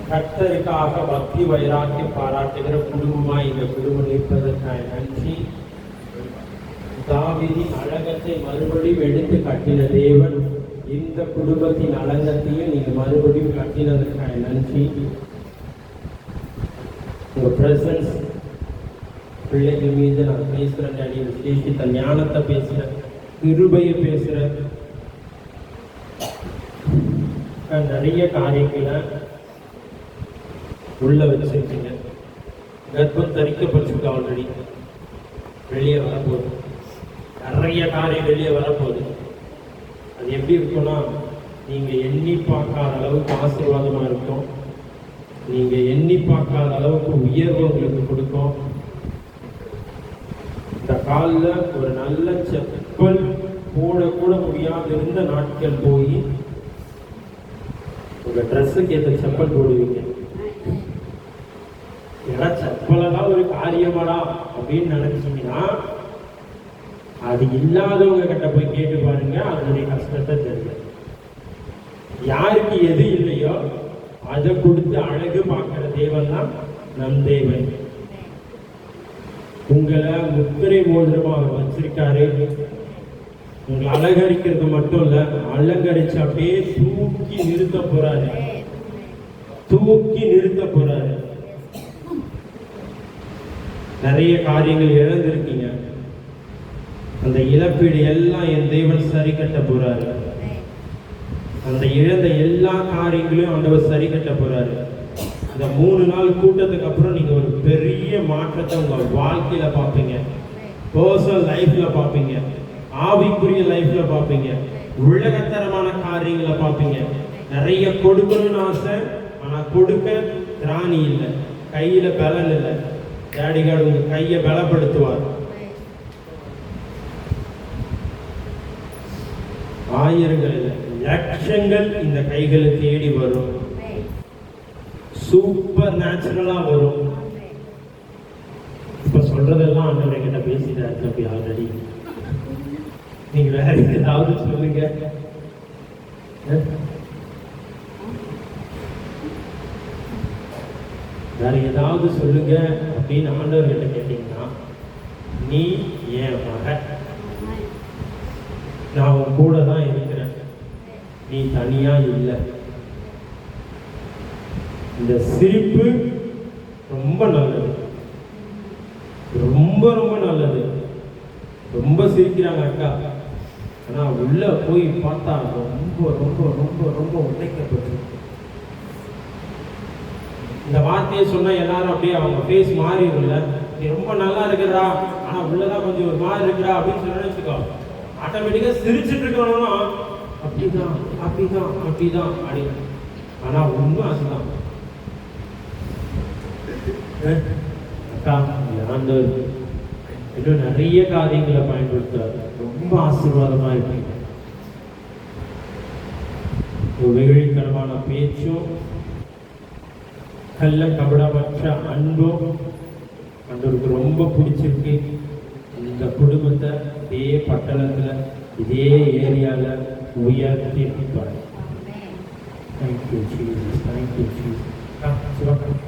கர்த்தருக்காக பக்தி வைராக்கியம் பாராட்டுகிற குடும்பமாய் இந்த குடும்பம் இருப்பதற்காக நன்றி. தாவீதின் அழகத்தை மறுபடியும் எடுத்து கட்டின தேவன் இந்த குடும்பத்தின் அழகத்தையும் நீங்க மறுபடியும் கட்டினதற்காக நன்றி. உங்க பிரசன்ஸ் பிள்ளைகள் மீது நான் பேசுறேன் டாடி. விசேஷித்த ஞானத்தை பேசுறேன், கிருபையை பேசுறேன். நிறைய காரியங்களை உள்ள வச்சிருக்கீங்க. கர்ப்பம் தரிக்கப்பட்டிருக்கு, ஆல்ரெடி வெளியே வரப்போகுது. நிறைய காரியம் வெளியே வரப்போகுது. அது எப்படி இருக்கும்னா, நீங்க எண்ணி பார்க்காத அளவுக்கு ஆசீர்வாதமா இருக்கும். நீங்க எண்ணி பார்க்காத அளவுக்கு உயர்வு உங்களுக்கு கொடுக்கும். இந்த காலில் ஒரு நல்ல செப்பல் போடக்கூட முடியாத இருந்த நாட்கள் போய் உங்க ட்ரெஸ்ஸுக்கு ஏற்ற செப்பல் போடுவீங்க. ஏன்னா செப்பலெல்லாம் ஒரு காரியமாடா அப்படின்னு நினைச்சீங்கன்னா அது இல்லாதவங்க கிட்ட போய் கேட்டு பாருங்க, அதனுடைய கஷ்டத்தை தெரியும். யாருக்கு எது இல்லையோ அதை கொடுத்து அழகு பார்க்கிற தேவன் தான் நம் தேவன். உங்களை முத்திரை மோதிரமா அவர் வச்சிருக்காரு. உங்களை அலங்கரிக்கிறது மட்டும் இல்ல, அலங்கரிச்சு அப்படியே தூக்கி நிறுத்த போறாரு. தூக்கி நிறுத்த போறாரு. நிறைய காரியங்கள் இழந்திருக்கீங்க. அந்த இழப்பீடு எல்லாம் என் தேவன் சரி கட்ட போறாரு. அந்த இழந்த எல்லா காரியங்களையும் ஆண்டவர் சரி கட்ட போறாரு. இந்த 3 நாள் கூட்டத்துக்கு அப்புறம் நீங்க ஒரு பெரிய மாற்றத்தை உங்க வாழ்க்கையில பார்ப்பீங்க. பர்சனல் லைஃப்ல பார்ப்பீங்க, ஆவிக்குரிய லைஃப்ல பார்ப்பீங்க, உலகத்தரமான காரியங்களை பார்ப்பீங்க. நிறைய கொடுக்கணும்னு ஆசை, ஆனா கொடுக்க திராணி இல்லை, கையில பலன் இல்லை. டேடிகார்டு உங்க கையை பலப்படுத்துவார். ஆயிரங்கள் இல்லை, லட்சங்கள் இந்த கைகளை தேடி வரும். சூப்பர் நேச்சுரலா வரும். இப்ப சொல்றதெல்லாம் ஆண்டவர் கிட்ட பேசிட்டாரு தம்பி ஆல்ரெடி. நீங்க வேற ஏதாவது சொல்லுங்க. வேற ஏதாவது சொல்லுங்க அப்படின்னு ஆண்டவர் கிட்ட கேட்டீங்கன்னா, நீ என் மகன், நான் உன் கூட தான் இருக்கிறேன், நீ தனியா இல்லை. இந்த சிரிப்பு ரொம்ப நல்லது, ரொம்ப ரொம்ப நல்லது. ரொம்ப சிரிக்கிறாங்க அக்கா, ஆனா உள்ள போய் பார்த்தா ரொம்ப ரொம்ப ரொம்ப ரொம்ப உடைக்கப்பட்டு. இந்த வார்த்தையை சொன்னா எல்லாரும் அப்படியே அவங்க ஃபேஸ் மாறிடும்ல. நீ ரொம்ப நல்லா இருக்கிறா, ஆனா உள்ளதான் கொஞ்சம் ஒரு மாதிரி இருக்கிறா அப்படின்னு சொல்லி நினைச்சுக்கோ. ஆட்டோமேட்டிக்கா சிரிச்சுட்டு இருக்கணும்னா அப்படிதான் அப்படிதான் அப்படிதான் அப்படின்னு. ஆனா உண்மை அதுதான். அக்கா ஆண்டவர் இன்னும் நிறைய காரியங்களை பயன்படுத்துறாரு. ரொம்ப ஆசீர்வாதமா இருக்கீங்க. ஒரு வெகுளித்தனமான பேச்சும் கள்ள கபடமற்ற அன்பும் ஆண்டவருக்கு ரொம்ப பிடிச்சிருக்கு. இந்த குடும்பத்தை இதே பட்டணத்துல இதே ஏரியால உயர்த்தி இருப்பாரு. Thank you Jesus, thank you Jesus.